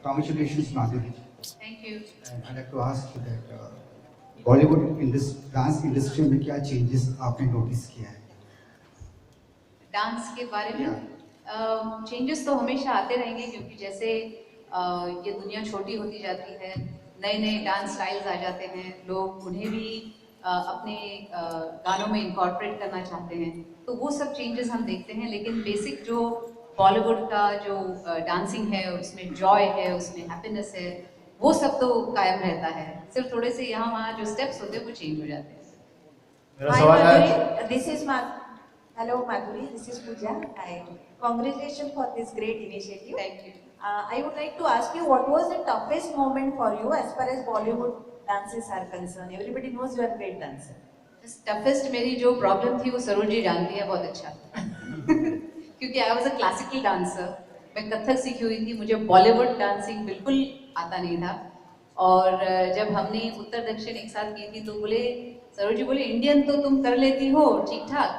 Congratulations, Madhuri. Thank you. And I'd like to ask you that Bollywood dance industry में क्या changes आपने notice किया है? Dance के बारे में चेंजेस तो हमेशा आते रहेंगे, क्योंकि जैसे ये दुनिया छोटी होती जाती है, नए नए डांस स्टाइल्स आ जाते हैं, लोग उन्हें भी अपने गानों में इंकॉर्पोरेट करना चाहते हैं, तो वो सब चेंजेस हम देखते हैं। लेकिन बेसिक जो बॉलीवुड का जो डांसिंग है, उसमें जॉय है, उसमें हैप्पीनेस है, वो सब तो कायम रहता है। सिर्फ थोड़े से यहाँ वहाँ जो स्टेप्स होते हैं वो चेंज हो जाते हैं। Hi Madhuri, this is Hello Madhuri, this is Pooja. Hi. Congratulations for this great initiative. Thank you. I would like to ask you, what was the toughest moment for you as far as Bollywood dances are concerned? Everybody knows you are a great dancer. Toughest मेरी जो problem थी वो सरोज जी जानती है बहुत अच्छा क्योंकि I was a classical dancer, मैं कथक सीखी हुई थी, मुझे बॉलीवुड डांसिंग बिल्कुल आता नहीं था। और जब हमने उत्तर दक्षिण एक साथ की थी तो बोले सरोज जी, बोले इंडियन तो तुम कर लेती हो ठीक ठाक,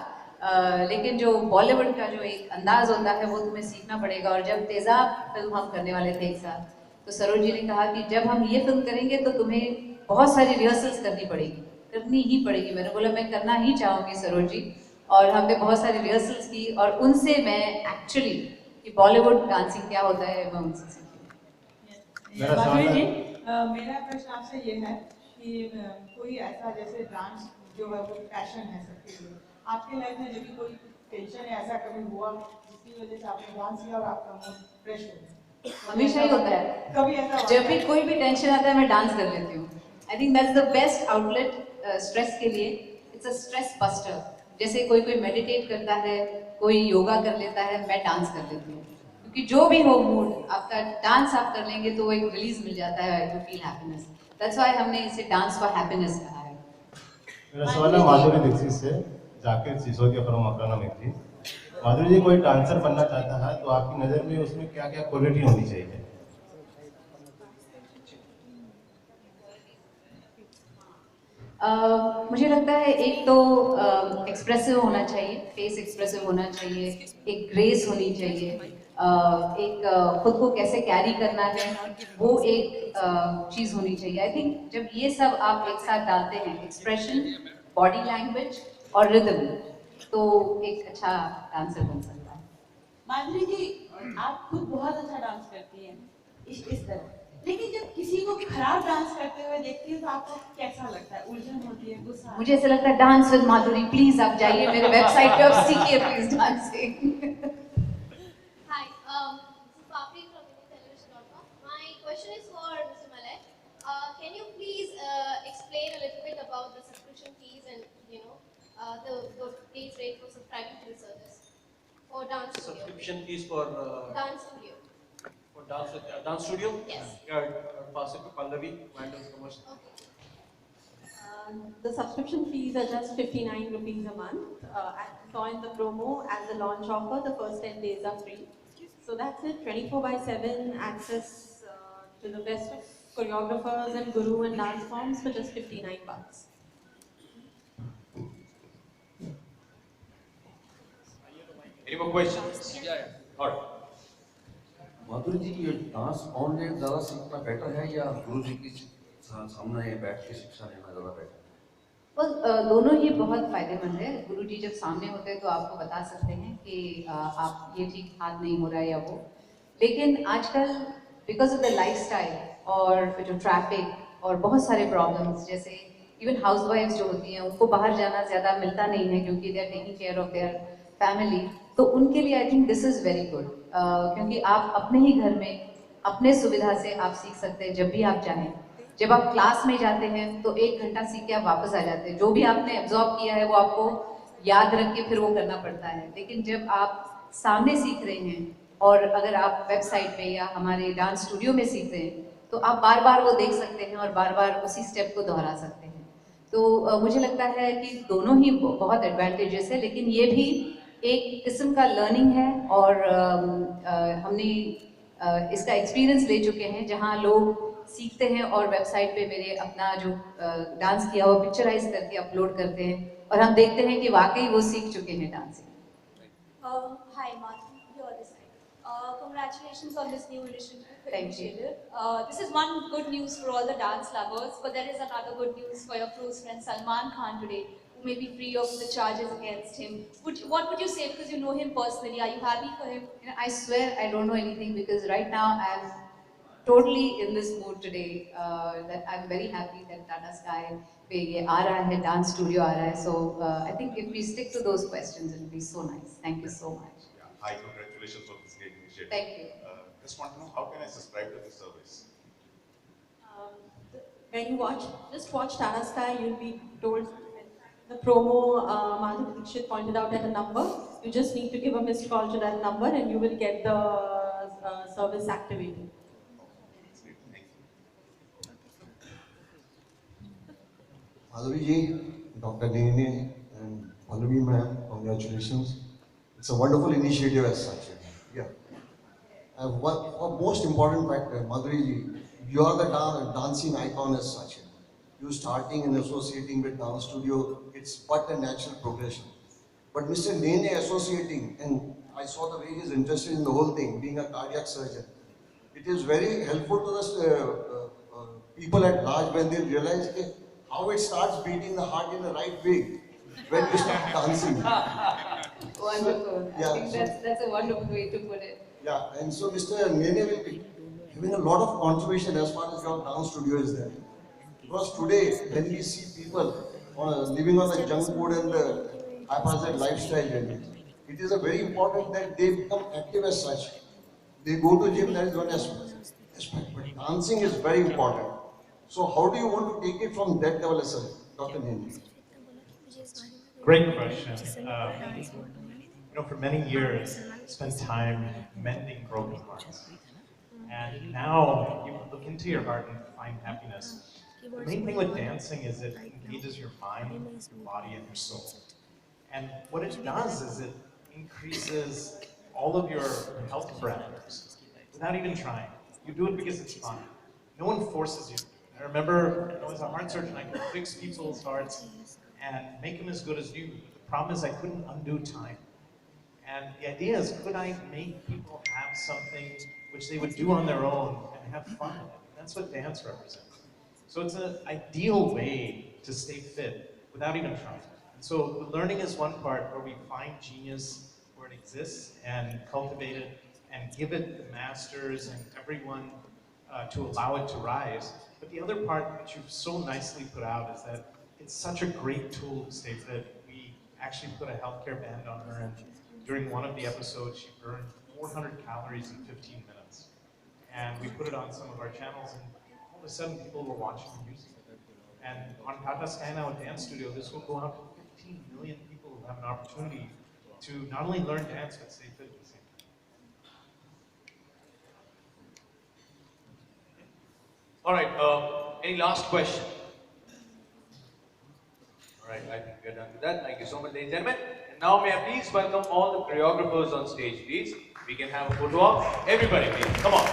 लेकिन जो बॉलीवुड का जो एक अंदाज होता है वो तुम्हें सीखना पड़ेगा। और जब तेजाब फिल्म हम करने वाले थे एक साथ, तो सरोज जी ने कहा कि जब हम ये फिल्म करेंगे तो तुम्हें बहुत सारी रिहर्सल्स करनी ही पड़ेगी। मैंने बोला मैं करना ही चाहूँगी सरोज जी, और हमने बहुत सारी रिहर्सल्स की, और उनसे मैं एक्चुअली कि बॉलीवुड डांसिंग क्या होता है मैं उनसे सीखी। माधुरी जी, मेरा प्रश्न आपसे ये है कि कोई ऐसा जैसे डांस जो है वो पैशन है सबके लिए, आपके लाइफ में जब भी कोई टेंशन या ऐसा कभी हुआ जिसकी वजह से आपने डांस किया और आपका मूड फ्रेश हो गया? हमेशा ही होता है, कभी ऐसा जब भी कोई भी टेंशन आता है मैं डांस कर लेती हूँ। I think that's the best outlet stress के लिए। It's a stress buster. जैसे कोई कोई मेडिटेट करता है, कोई योगा कर लेता है, मैं डांस कर लेती हूँ, क्योंकि जो भी हो मूड आपका, डांस आप कर लेंगे तो एक रिलीज मिल जाता है, you feel happiness. That's why हमने इसे डांस फॉर हैप्पीनेस कहा है। मेरा सवाल है माधुरी दीक्षित से, जाकिर सिसोदिया फ्रॉम मकराना मेथी। माधुरी जी, कोई डांसर बनना चाहता है तो आपकी नज़र में उसमें क्या क्या क्वालिटी होनी चाहिए? मुझे लगता है एक तो एक्सप्रेसिव होना चाहिए, फेस एक्सप्रेसिव होना चाहिए, एक ग्रेस होनी चाहिए, एक खुद को कैसे कैरी करना है वो एक चीज़ होनी चाहिए। आई थिंक जब ये सब आप एक साथ डालते हैं, एक्सप्रेशन, बॉडी लैंग्वेज और रिदम, तो एक अच्छा डांसर बन सकता है। माधुरी जी, आप खुद बहुत अच्छा डांस करती हैं इस तरह, लेकिन जब किसी को खराब डांस करते हुए देखती है तो आपको कैसा लगता है? उलझन होती है, गुस्सा? मुझे ऐसा लगता है डांस विद माधुरी, प्लीज आप जाइए मेरे वेबसाइट पे और सीखिए please dancing. Hi, this is Papi from IndianTelevision.com. My question is for Mr. Malay. Can you please explain a little bit about the subscription fees and the base rate for subscribing to the service for dance studio? Subscription fees for Dance studio. for dance studio? Yes. Pass it to Pallavi, Vandals commercial. Okay. The subscription fees are just 59 rupees a month. I saw in the promo as the launch offer, the first 10 days are free. So that's it, 24/7 access to the best of choreographers and guru and dance forms for just $59. Any more questions? Yeah. All right. माधुरी जी, ये dance online ज़्यादा सीखना better है या गुरु जी की सामने बैठ के शिक्षा लेना ज़्यादा बेटर है? दोनों ही बहुत फायदेमंद है। गुरुजी जब सामने होते हैं तो आपको बता सकते हैं कि आप ये ठीक हाथ नहीं हो रहा है या वो, लेकिन आजकल बिकॉज ऑफ द लाइफस्टाइल और जो ट्रैफिक और बहुत सारे प्रॉब्लम्स, जैसे इवन हाउसवाइफ्स जो होती हैं उनको बाहर जाना ज़्यादा मिलता नहीं है क्योंकि they are taking care of their family, तो उनके लिए I think this is very good, क्योंकि आप अपने ही घर में अपने सुविधा से आप सीख सकते हैं जब भी आप चाहें। जब आप क्लास में जाते हैं तो 1 घंटा सीख के आप वापस आ जाते हैं, जो भी आपने एब्जॉर्ब किया है वो आपको याद रख के फिर वो करना पड़ता है। लेकिन जब आप सामने सीख रहे हैं और अगर आप वेबसाइट पे या हमारे डांस स्टूडियो में सीख रहे हैं तो आप बार बार वो देख सकते हैं और बार बार उसी स्टेप को दोहरा सकते हैं। तो मुझे लगता है कि दोनों ही बहुत एडवांटेजेस है, लेकिन ये भी एक किस्म का लर्निंग है और हमने इसका एक्सपीरियंस ले चुके हैं जहाँ लोग सीखते हैं और वेबसाइट पे मेरे अपना जो डांस किया हुआ पिक्चराइज करके अपलोड करते हैं और हम देखते हैं कि वाकई वो सीख चुके हैं dancing. Hi, Madhuri, here this side. congratulations on this new Thank you. initiative. This is one good news for all the dance lovers, but there is another good news for your close friend Salman Khan today, who may be free of the charges against him. What would you say, because you know him personally? Are you happy for him? You know, I swear I don't know anything, because right now I'm totally in this mood today. That I'm very happy that Tata Sky पे ये आ रहा है, dance studio आ रहा है. So I think if we stick to those questions, it will be so nice. Thank you so much. Yeah. Hi, congratulations on this great initiative. Thank you. Just want to know, how can I subscribe to this service? When you just watch Tata Sky, you'll be told the promo Madhuri Dixit pointed out at a number. You just need to give a missed call to that number and you will get the service activated. Madhuri ji, Dr. Nene and Pallavi ma'am, congratulations. It's a wonderful initiative as such. Yeah. One most important factor, Madhuri ji, you are the dancing icon as such. You starting and associating with dance studio, it's but a natural progression. But Mr. Nene associating, and I saw the way he is interested in the whole thing, being a cardiac surgeon. It is very helpful to the people at large when they realize how it starts beating the heart in the right way when you start dancing. Wonderful. Yeah, I think that's a wonderful way to put it. Yeah, and so Mr. Nene will be having a lot of contribution as far as your dance studio is there. Because today, when we see people living on the junk food and the haphazard lifestyle, it is a very important that they become active as such. They go to gym, that is one aspect. But dancing is very important. So how do you want to take it from that level, sir, Dr. Nene? Great question. For many years, spent time mending broken hearts. And now you look into your heart and find happiness. The main thing with dancing is it engages your mind, your body, and your soul. And what it does is it increases all of your health parameters without even trying. You do it because it's fun. No one forces you. I remember, as a heart surgeon, I could fix people's hearts and make them as good as new. The problem is I couldn't undo time. And the idea is, could I make people have something which they would do on their own and have fun with it? That's what dance represents. So it's an ideal way to stay fit without even trying. And so the learning is one part where we find genius where it exists and cultivate it and give it the masters and everyone to allow it to rise. But the other part that you've so nicely put out is that it's such a great tool to stay fit. We actually put a healthcare band on her, and during one of the episodes, she burned 400 calories in 15 minutes. And we put it on some of our channels, and all of a sudden people were watching and using it. And on Tata Sky Now Dance Studio, this will go out to 15 million people who have an opportunity to not only learn dance, but stay fit at the same time. All right, any last question? All right, I think we're done with that. Thank you so much, ladies and gentlemen. And now may I please welcome all the choreographers on stage, please. We can have a photo op. Everybody, please. Come on.